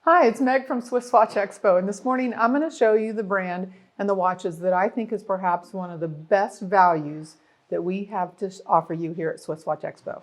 Hi, it's Meg from SwissWatchExpo, and this morning I'm going to show you the brand and the watches that I think is perhaps one of the best values that we have to offer you here at SwissWatchExpo.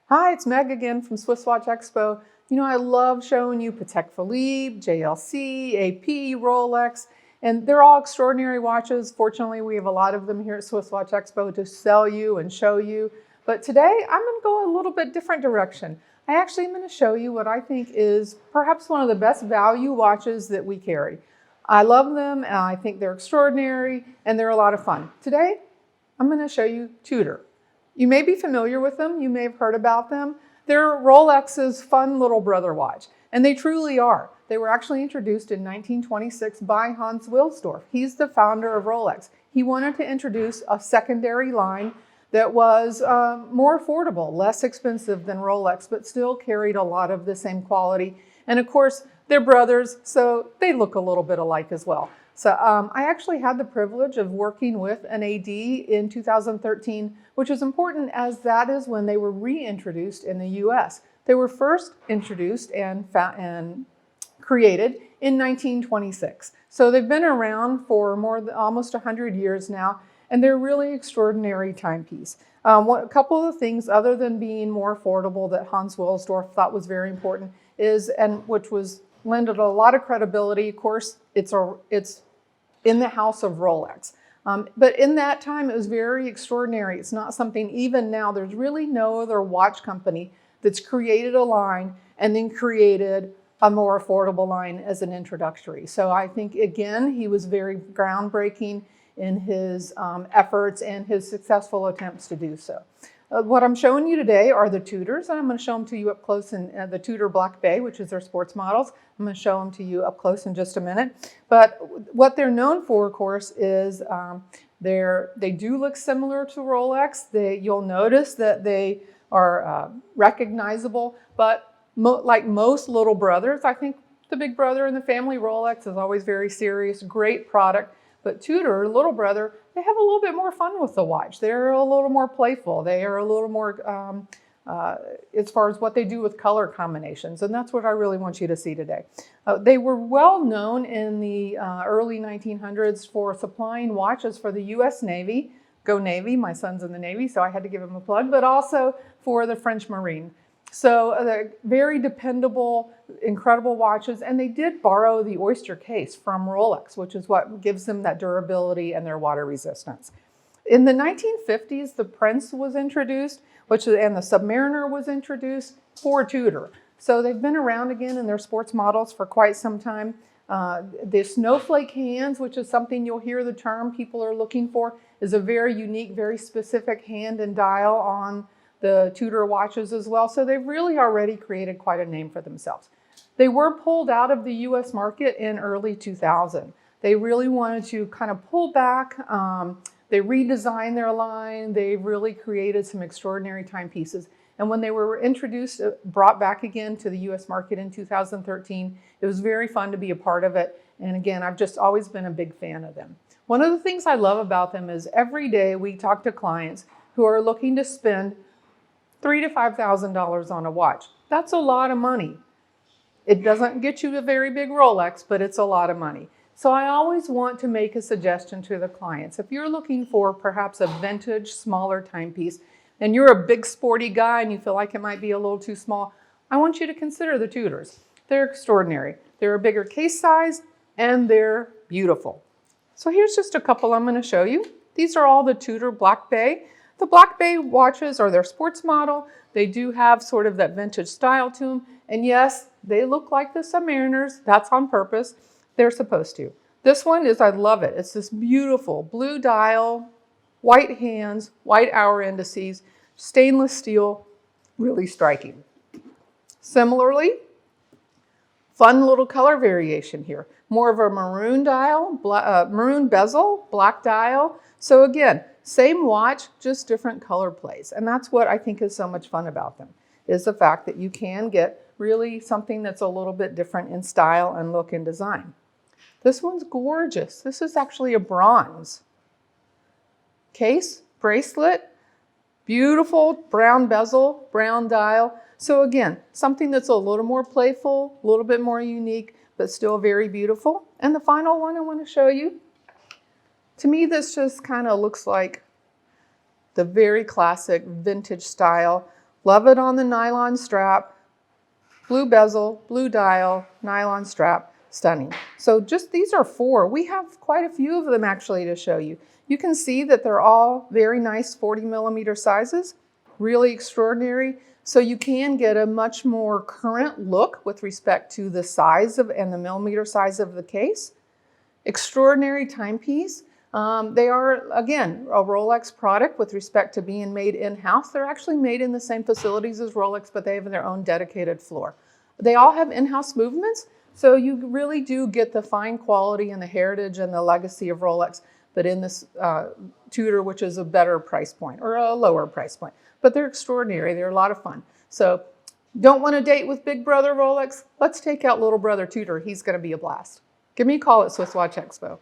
Hi, it's Meg again from SwissWatchExpo. You know, I love showing you Patek Philippe, JLC, AP, Rolex, and they're all extraordinary watches. Fortunately, we have a lot of them here at SwissWatchExpo to sell you and show you. But today, I'm going to go a little bit different direction. I actually am going to show you what I think is perhaps one of the best value watches that we carry. I love them, and I think they're extraordinary, and they're a lot of fun. Today, I'm going to show you Tudor. You may be familiar with them. You may have heard about them. They're Rolex's fun little brother watch, and they truly are. They were actually introduced in 1926 by Hans Wilsdorf. He's the founder of Rolex. He wanted to introduce a secondary line that was more affordable, less expensive than Rolex, but still carried a lot of the same quality. And of course, they're brothers, so they look a little bit alike as well. So I actually had the privilege of working with an AD in 2013, which is important as that is when they were reintroduced in the US. They were first introduced and created in 1926. So they've been around for almost 100 years now, and they're really extraordinary timepiece. A couple of things other than being more affordable that Hans Wilsdorf thought was very important is, and which was lended a lot of credibility. Of course, it's in the house of Rolex. But in that time, it was very extraordinary. It's not something, even now, there's really no other watch company that's created a line and then created a more affordable line as an introductory. So I think, again, he was very groundbreaking in his efforts and his successful attempts to do so. What I'm showing you today are the Tudors, and I'm going to show them to you up close in the Tudor Black Bay, which is their sports models. I'm going to show them to you up close in just a minute. But what they're known for, of course, is they do look similar to Rolex. You'll notice that they are recognizable, but like most little brothers, I think the big brother in the family, Rolex, is always very serious, great product. But Tudor, little brother, they have a little bit more fun with the watch. They're a little more playful. They are a little more, as far as what they do with color combinations. And that's what I really want you to see today. They were well known in the early 1900s for supplying watches for the US Navy. Go Navy, my son's in the Navy, so I had to give him a plug, but also for the French Marine. So they're very dependable, incredible watches, and they did borrow the oyster case from Rolex, which is what gives them that durability and their water resistance. In the 1950s, the Prince was introduced, and the Submariner was introduced for Tudor. So they've been around again in their sports models for quite some time. The snowflake hands, which is something you'll hear the term people are looking for, is a very unique, very specific hand and dial on the Tudor watches as well. So they've really already created quite a name for themselves. They were pulled out of the US market in early 2000. They really wanted to kind of pull back. They redesigned their line. They really created some extraordinary timepieces. And when they were introduced, brought back again to the US market in 2013, it was very fun to be a part of it. And again, I've just always been a big fan of them. One of the things I love about them is every day we talk to clients who are looking to spend $3,000 to $5,000 on a watch. That's a lot of money. It doesn't get you a very big Rolex, but it's a lot of money. So I always want to make a suggestion to the clients. If you're looking for perhaps a vintage, smaller timepiece, and you're a big sporty guy and you feel like it might be a little too small, I want you to consider the Tudors. They're extraordinary. They're a bigger case size and they're beautiful. So here's just a couple I'm going to show you. These are all the Tudor Black Bay. The Black Bay watches are their sports model. They do have sort of that vintage style to them. And yes, they look like the Submariners. That's on purpose. They're supposed to. This one is, I love it. It's this beautiful blue dial, white hands, white hour indices, stainless steel, really striking. Similarly, fun little color variation here. More of a maroon dial, maroon bezel, black dial. So again, same watch, just different color plays. And that's what I think is so much fun about them, is the fact that you can get really something that's a little bit different in style and look and design. This one's gorgeous. This is actually a bronze case, bracelet, beautiful brown bezel, brown dial. So again, something that's a little more playful, a little bit more unique, but still very beautiful. And the final one I want to show you, to me this just kind of looks like the very classic vintage style. Love it on the nylon strap, blue bezel, blue dial, nylon strap, stunning. So just these are 4. We have quite a few of them actually to show you. You can see that they're all very nice 40mm sizes, really extraordinary. So you can get a much more current look with respect to the size of and the millimeter size of the case. Extraordinary timepiece. They are, again, a Rolex product with respect to being made in-house. They're actually made in the same facilities as Rolex, but they have their own dedicated floor. They all have in-house movements, so you really do get the fine quality and the heritage and the legacy of Rolex, but in this Tudor, which is a better price point or a lower price point. But they're extraordinary. They're a lot of fun. So don't want to date with big brother Rolex? Let's take out little brother Tudor. He's going to be a blast. Give me a call at SwissWatchExpo.